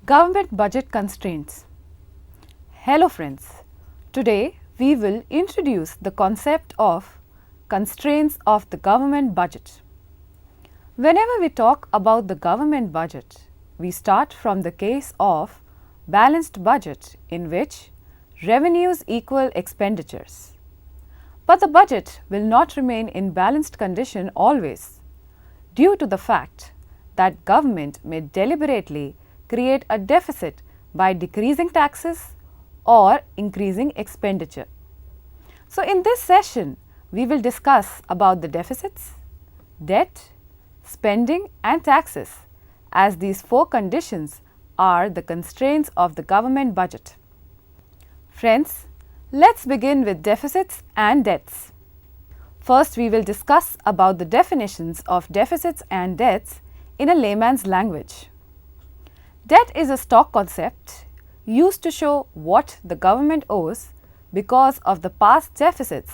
Government budget constraints. Hello friends, today we will introduce the concept of constraints of the government budget. Whenever we talk about the government budget, we start from the case of balanced budget in which revenues equal expenditures. But the budget will not remain in balanced condition always due to the fact that government may deliberately create a deficit by decreasing taxes or increasing expenditure. So, in this session, we will discuss about the deficits, debt, spending and taxes, as these four conditions are the constraints of the government budget. Friends, let's begin with deficits and debts. First, we will discuss about the definitions of deficits and debts in a layman's language. Debt is a stock concept used to show what the government owes because of the past deficits,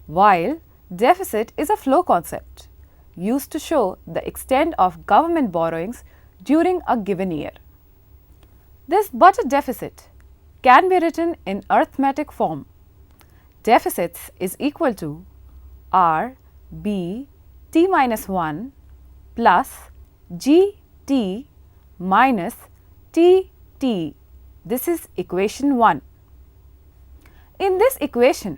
while deficit is a flow concept used to show the extent of government borrowings during a given year. This budget deficit can be written in arithmetic form. Deficits is equal to R B T minus 1 plus G T minus T T. This is equation 1. In this equation,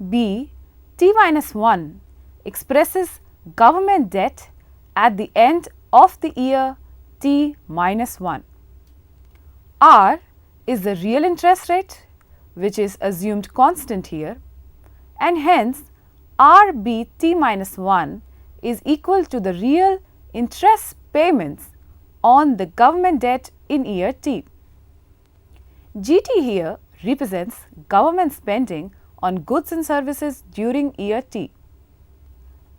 B T minus 1 expresses government debt at the end of the year T minus 1. R is the real interest rate, which is assumed constant here, and hence R B T minus 1 is equal to the real interest payments on the government debt in year T. GT here represents government spending on goods and services during year T.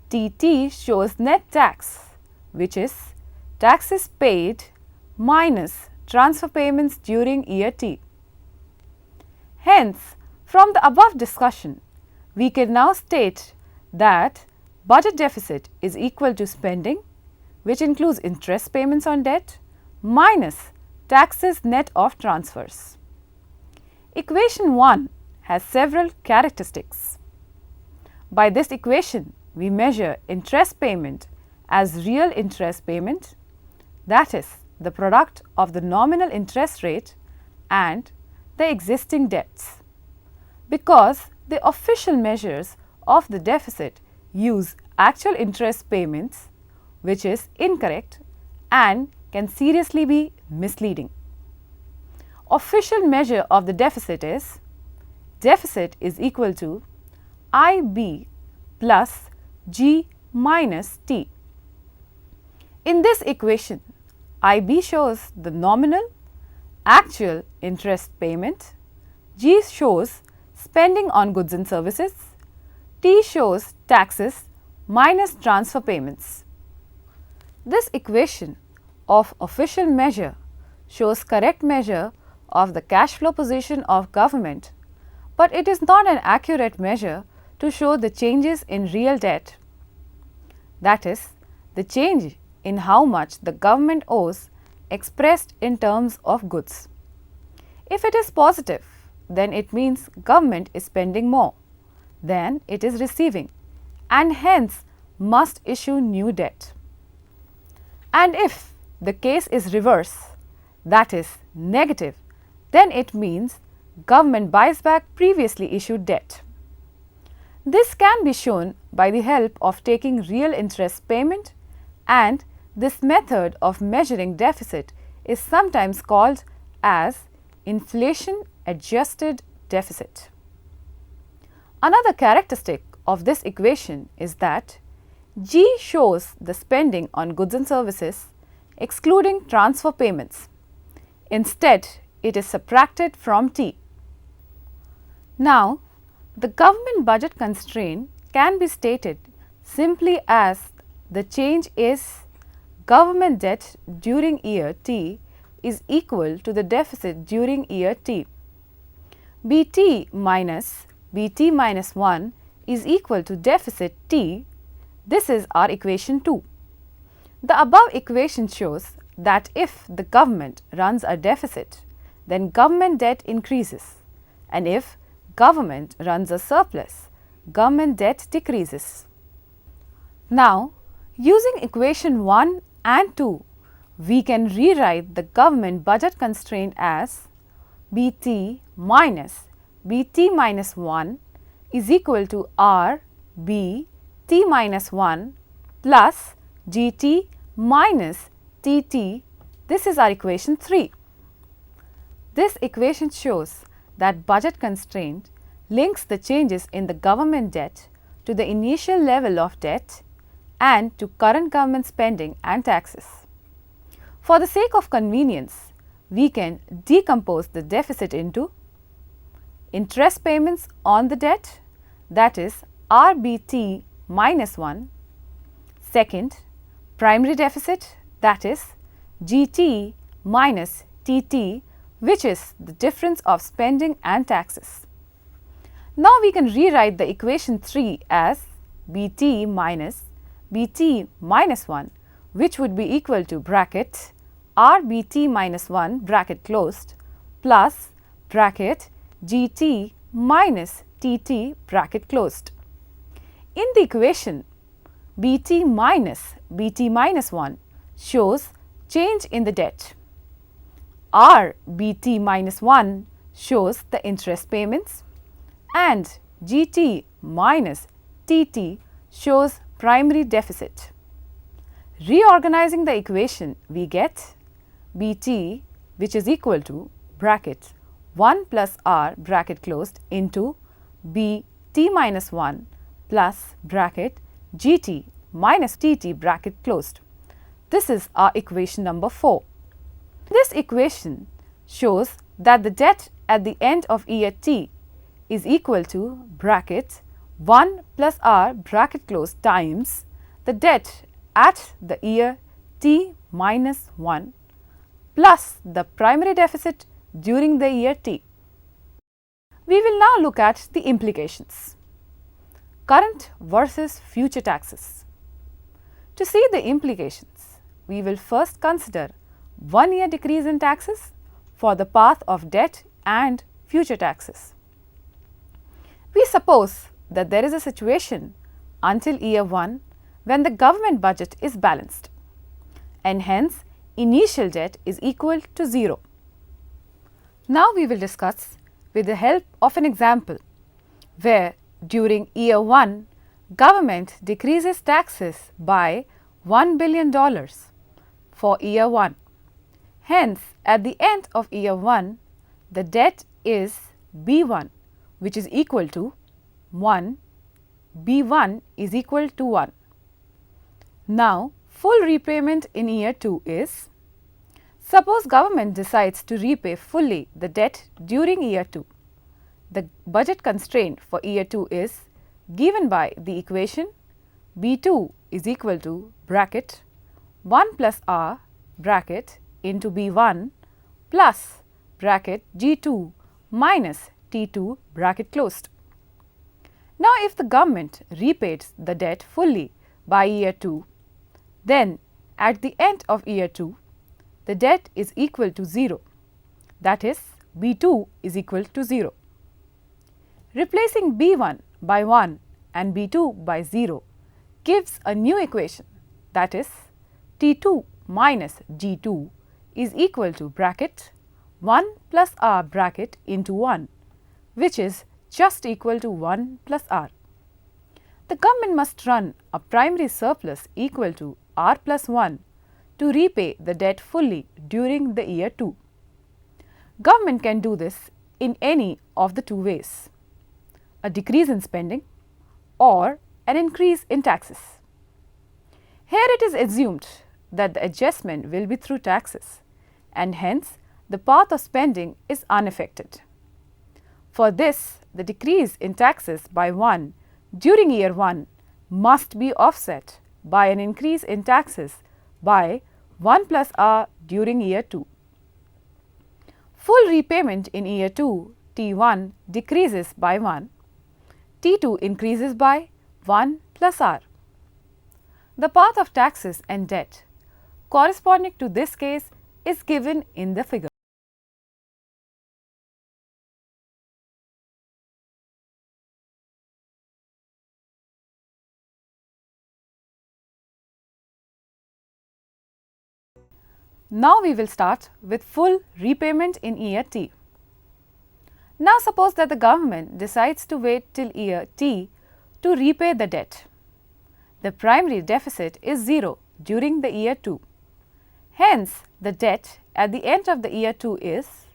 TT shows net tax, which is taxes paid minus transfer payments during year T. Hence, from the above discussion, we can now state that budget deficit is equal to spending, which includes interest payments on debt, minus taxes net of transfers. Equation 1 has several characteristics. By this equation, we measure interest payment as real interest payment, that is, the product of the nominal interest rate and the existing debts. Because the official measures of the deficit use actual interest payments, which is incorrect and can seriously be misleading. Official measure of the deficit is equal to IB plus G minus T. In this equation, IB shows the nominal actual interest payment, G shows spending on goods and services, T shows taxes minus transfer payments. This equation of official measure shows correct measure of the cash flow position of government, but it is not an accurate measure to show the changes in real debt, that is, the change in how much the government owes expressed in terms of goods. If it is positive, then it means government is spending more than it is receiving and hence must issue new debt. And if the case is reverse, that is negative, then it means government buys back previously issued debt. This can be shown by the help of taking real interest payment, and this method of measuring deficit is sometimes called as inflation adjusted deficit. Another characteristic of this equation is that G shows the spending on goods and services excluding transfer payments. Instead, it is subtracted from T. Now, the government budget constraint can be stated simply as the change is government debt during year T is equal to the deficit during year T. BT minus 1 is equal to deficit T. This is our equation 2. The above equation shows that if the government runs a deficit, then government debt increases, and if government runs a surplus, government debt decreases. Now, using equation 1 and 2, we can rewrite the government budget constraint as BT minus BT minus 1 is equal to R B T minus 1 plus GT minus TT. This is our equation 3. This equation shows that budget constraint links the changes in the government debt to the initial level of debt and to current government spending and taxes. For the sake of convenience, we can decompose the deficit into interest payments on the debt, that is RBT minus 1. Second, primary deficit, that is GT minus TT, which is the difference of spending and taxes. Now we can rewrite the equation 3 as BT minus BT minus 1, which would be equal to bracket RBT minus 1 bracket closed plus bracket GT minus TT bracket closed. In the equation, BT minus BT minus 1 shows change in the debt. RBT minus 1 shows the interest payments, and GT minus TT shows primary deficit. Reorganizing the equation, we get BT, which is equal to bracket 1 plus R bracket closed into BT minus 1 plus bracket GT minus TT bracket closed. This is our equation number 4. This equation shows that the debt at the end of year T is equal to bracket 1 plus R bracket closed times the debt at the year T minus 1 plus the primary deficit during the year T. We will now look at the implications. Current versus future taxes. To see the implications, we will first consider 1 year decrease in taxes for the path of debt and future taxes. We suppose that there is a situation until year 1 when the government budget is balanced and hence initial debt is equal to 0. Now we will discuss with the help of an example where during year 1 government decreases taxes by $1 billion for year 1. Hence, at the end of year 1, the debt is B1, which is equal to 1, B1 is equal to 1. Now, full repayment in year 2 is, suppose government decides to repay fully the debt during year 2. The budget constraint for year 2 is given by the equation B2 is equal to bracket 1 plus R bracket into B1 plus bracket G2 minus T2 bracket closed. Now, if the government repays the debt fully by year 2, then at the end of year 2, the debt is equal to 0, that is B2 is equal to 0. Replacing B1 by 1 and B2 by 0 gives a new equation, that is T2 minus G2 is equal to bracket 1 plus R bracket into 1, which is just equal to 1 plus R. The government must run a primary surplus equal to R plus 1 to repay the debt fully during the year 2. Government can do this in any of the two ways: a decrease in spending or an increase in taxes. Here it is assumed that the adjustment will be through taxes and hence the path of spending is unaffected. For this, the decrease in taxes by 1 during year 1 must be offset by an increase in taxes by 1 plus R during year 2. Full repayment in year 2, T1 decreases by 1, T2 increases by 1 plus R. The path of taxes and debt corresponding to this case is given in the figure. Now we will start with full repayment in year T. Now suppose that the government decides to wait till year T to repay the debt. The primary deficit is 0 during the year 2. Hence, the debt at the end of the year 2 is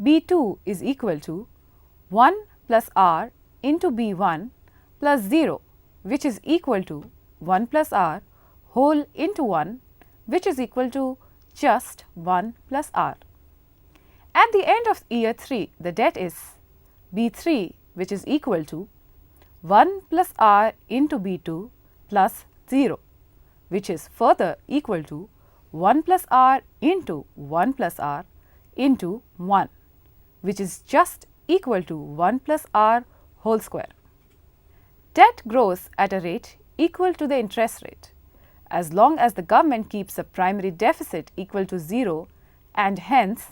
B2 is equal to 1 plus R into B1 plus 0, which is equal to 1 plus R whole into 1, which is equal to just 1 plus R. At the end of year 3, the debt is B3, which is equal to 1 plus R into B2 plus 0, which is further equal to 1 plus R into 1 plus R into 1, which is just equal to 1 plus R whole square. Debt grows at a rate equal to the interest rate as long as the government keeps a primary deficit equal to 0, and hence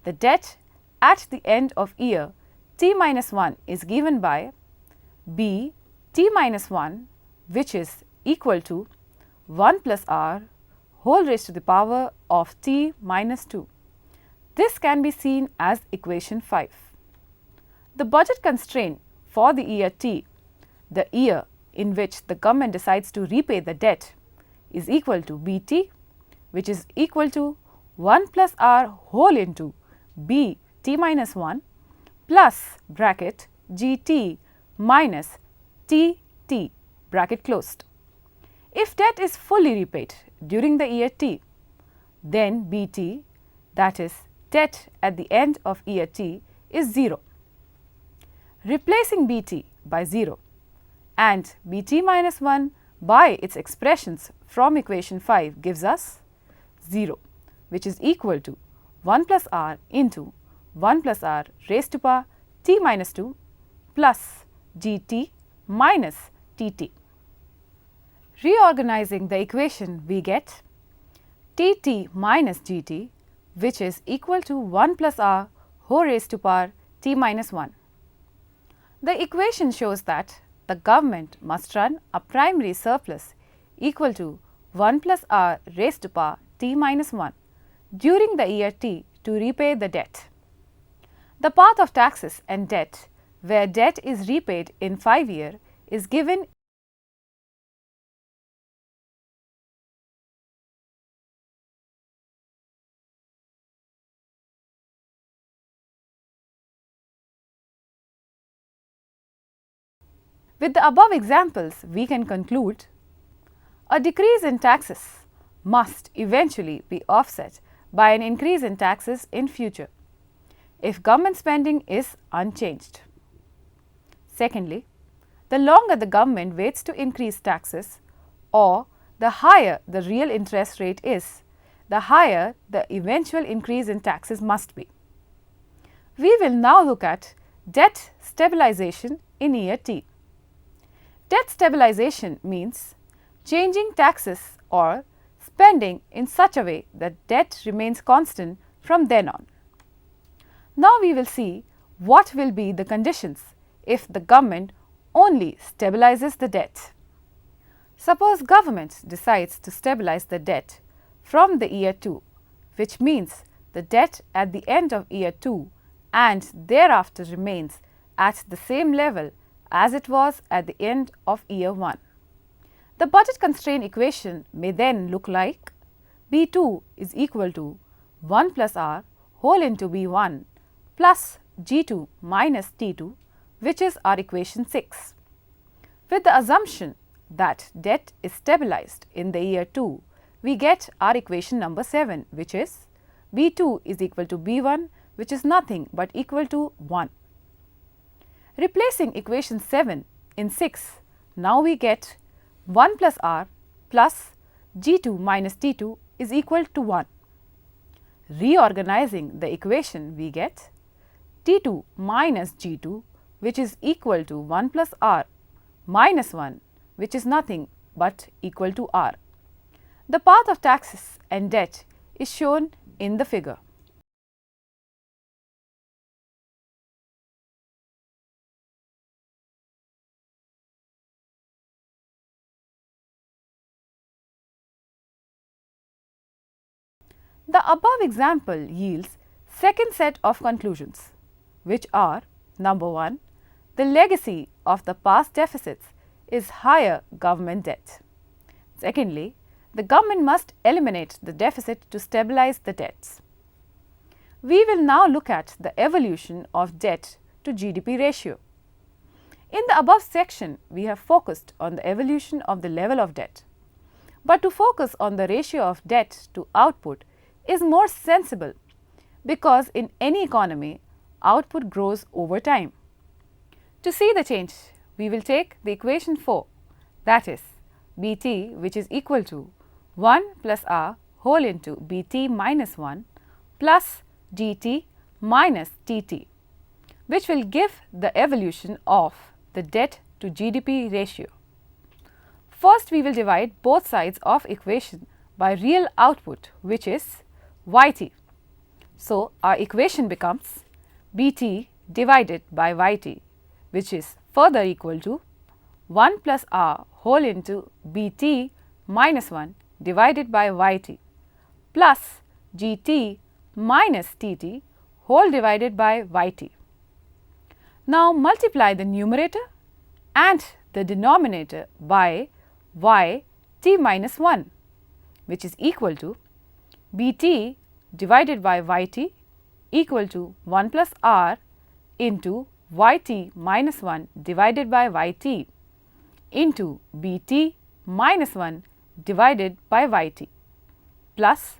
the debt at the end of year T minus 1 is given by B T minus 1, which is equal to 1 plus R whole raised to the power of T minus 2. This can be seen as equation 5. The budget constraint for the year T, the year in which the government decides to repay the debt, is equal to Bt, which is equal to 1 plus R whole into B T minus 1 plus bracket Gt minus Tt bracket closed. If debt is fully repaid during the year T, then Bt, that is debt at the end of year T, is 0. Replacing Bt by 0 and Bt minus 1 by its expressions from equation 5 gives us 0, which is equal to 1 plus R into 1 plus R raised to power T minus 2 plus Gt minus Tt. Reorganizing the equation, we get Tt minus Gt, which is equal to 1 plus R whole raised to power T minus 1. The equation shows that the government must run a primary surplus equal to 1 plus R raised to power T minus 1 during the year T to repay the debt. The path of taxes and debt, where debt is repaid in 5 years, is given . With the above examples, we can conclude a decrease in taxes must eventually be offset by an increase in taxes in future if government spending is unchanged. Secondly, the longer the government waits to increase taxes, or the higher the real interest rate is, the higher the eventual increase in taxes must be. We will now look at debt stabilization in year T. Debt stabilization means changing taxes or spending in such a way that debt remains constant from then on. Now we will see what will be the conditions if the government only stabilizes the debt. Suppose government decides to stabilize the debt from the year 2, which means the debt at the end of year 2 and thereafter remains at the same level as it was at the end of year 1. The budget constraint equation may then look like B2 is equal to 1 plus R whole into B1 plus G2 minus T2, which is our equation 6. With the assumption that debt is stabilized in the year 2, we get our equation number 7, which is B2 is equal to B1, which is nothing but equal to 1. Replacing equation 7 in 6, now we get 1 plus R plus G2 minus T2 is equal to 1. Reorganizing the equation, we get T2 minus G2, which is equal to 1 plus R minus 1, which is nothing but equal to R. The path of taxes and debt is shown in the figure. The above example yields second set of conclusions, which are: number 1, the legacy of the past deficits is higher government debt. Secondly, the government must eliminate the deficit to stabilize the debts. We will now look at the evolution of debt to GDP ratio. In the above section, we have focused on the evolution of the level of debt. But to focus on the ratio of debt to output is more sensible, because in any economy, output grows over time. To see the change, we will take the equation 4, that is Bt, which is equal to 1 plus R whole into Bt minus 1 plus Gt minus Tt, which will give the evolution of the debt to GDP ratio. First, we will divide both sides of equation by real output, which is Yt. So, our equation becomes Bt divided by Yt, which is further equal to 1 plus R whole into Bt minus 1 divided by Yt plus Gt minus Tt whole divided by Yt. Now, multiply the numerator and the denominator by Yt minus 1, which is equal to Bt divided by Yt equal to 1 plus R into Yt minus 1 divided by Yt into Bt minus 1 divided by Yt plus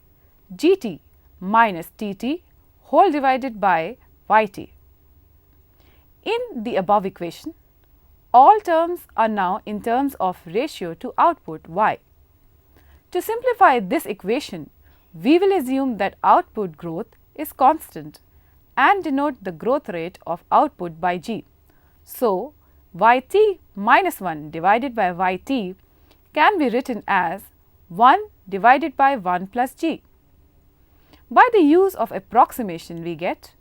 Gt minus Tt whole divided by Yt. In the above equation, all terms are now in terms of ratio to output y. To simplify this equation, we will assume that output growth is constant and denote the growth rate of output by g. So, Yt minus 1 divided by Yt can be written as 1 divided by 1 plus g. By the use of approximation, we get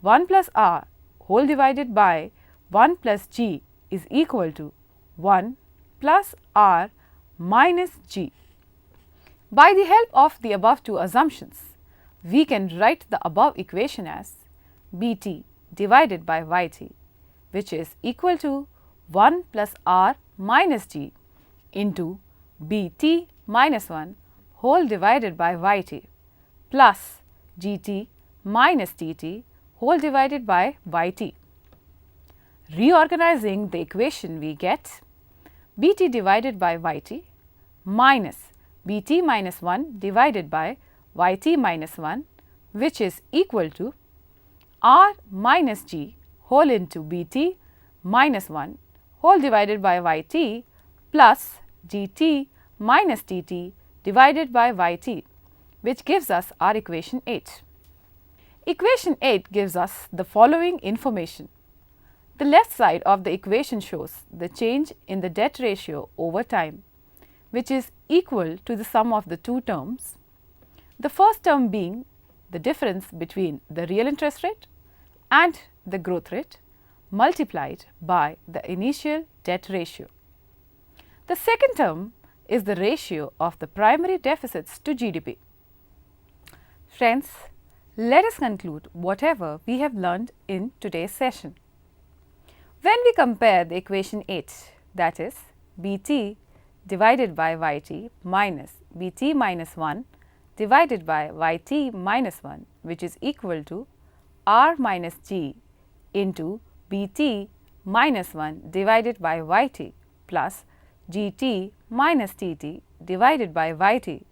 1 plus R whole divided by 1 plus g is equal to 1 plus R minus g. By the help of the above two assumptions, we can write the above equation as Bt divided by Yt, which is equal to 1 plus R minus g into Bt minus 1 whole divided by Yt plus Gt minus Tt whole divided by Yt. Reorganizing the equation, we get Bt divided by Yt minus Bt minus 1 divided by Yt minus 1, which is equal to R minus g whole into Bt minus 1 whole divided by Yt plus Gt minus Tt divided by Yt, which gives us our equation 8. Equation 8 gives us the following information. The left side of the equation shows the change in the debt ratio over time, which is equal to the sum of the two terms. The first term being the difference between the real interest rate and the growth rate multiplied by the initial debt ratio. The second term is the ratio of the primary deficits to GDP. Friends, let us conclude whatever we have learned in today's session. When we compare the equation 8, that is Bt divided by Yt minus Bt minus 1 divided by Yt minus 1, which is equal to R minus g into Bt minus 1 divided by Yt plus Gt minus Tt divided by Yt,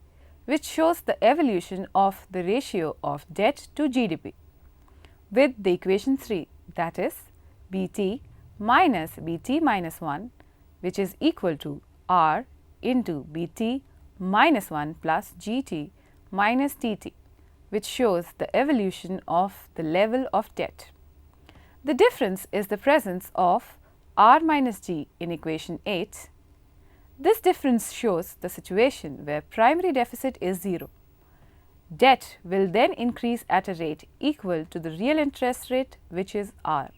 which shows the evolution of the ratio of debt to GDP, with the equation 3, that is Bt minus Bt minus 1, which is equal to R into Bt minus 1 plus Gt minus Tt, which shows the evolution of the level of debt. The difference is the presence of R minus g in equation 8. This difference shows the situation where primary deficit is 0. Debt will then increase at a rate equal to the real interest rate, which is R.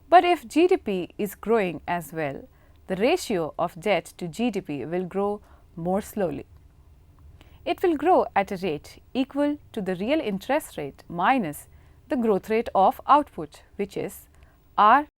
But if GDP is growing as well, the ratio of debt to GDP will grow more slowly. It will grow at a rate equal to the real interest rate minus the growth rate of output, which is R